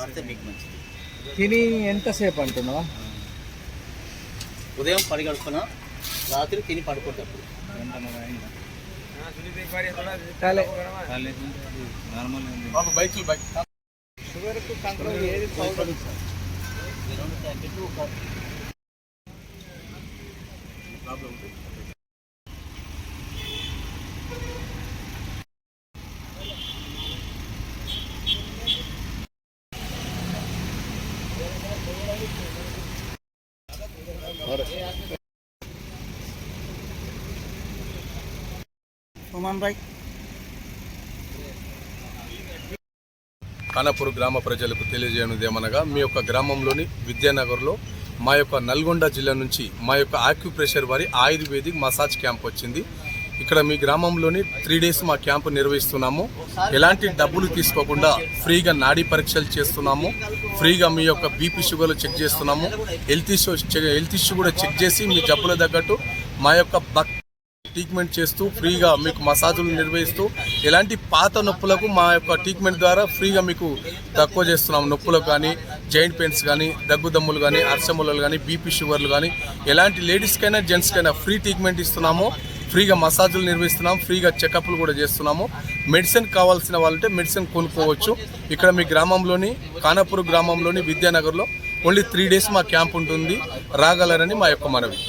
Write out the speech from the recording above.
వాడితే మీకు మంచిది. తిని ఎంతసేపు అంటున్నావా? ఉదయం పడిగడుపున రాత్రి తిని పడుకుంటప్పుడు. షుగర్కు కంట్రోల్ ఏది పౌడర్ ఖానాపూర్ గ్రామ ప్రజలకు తెలియజేయనిదేమనగా మీ యొక్క గ్రామంలోని విద్యానగర్లో మా యొక్క నల్గొండ జిల్లా నుంచి మా యొక్క ఆక్యుప్రెషర్ వారి ఆయుర్వేదిక్ మసాజ్ క్యాంప్ వచ్చింది. ఇక్కడ మీ గ్రామంలోని 3 days మా క్యాంపు నిర్వహిస్తున్నాము. ఎలాంటి డబ్బులు తీసుకోకుండా ఫ్రీగా నాడీ పరీక్షలు చేస్తున్నాము. ఫ్రీగా మీ యొక్క బీపీ షుగర్లు చెక్ చేస్తున్నాము. హెల్త్ ఇష్యూ కూడా చెక్ చేసి మీ జబ్బుల తగ్గట్టు మా యొక్క ట్రీట్మెంట్ చేస్తూ ఫ్రీగా మీకు మసాజులు నిర్వహిస్తూ ఎలాంటి పాత నొప్పులకు మా యొక్క ట్రీట్మెంట్ ద్వారా ఫ్రీగా మీకు తక్కువ చేస్తున్నాము. నొప్పులకు కానీ, జాయింట్ పెయిన్స్ కానీ, దగ్గుదమ్ములు కానీ, అర్చములు కానీ, బీపీ షుగర్లు కానీ, ఎలాంటి లేడీస్కైనా జెంట్స్కైనా ఫ్రీ ట్రీట్మెంట్ ఇస్తున్నాము. ఫ్రీగా మసాజులు నిర్వహిస్తున్నాం. ఫ్రీగా చెకప్లు కూడా చేస్తున్నాము. మెడిసిన్ కావాల్సిన వాళ్ళంటే మెడిసిన్ కొనుక్కోవచ్చు. ఇక్కడ మీ గ్రామంలోని ఖానాపూర్ గ్రామంలోని విద్యానగర్లో ఓన్లీ 3 days మా క్యాంప్ ఉంటుంది. రాగలరని మా యొక్క మనవి.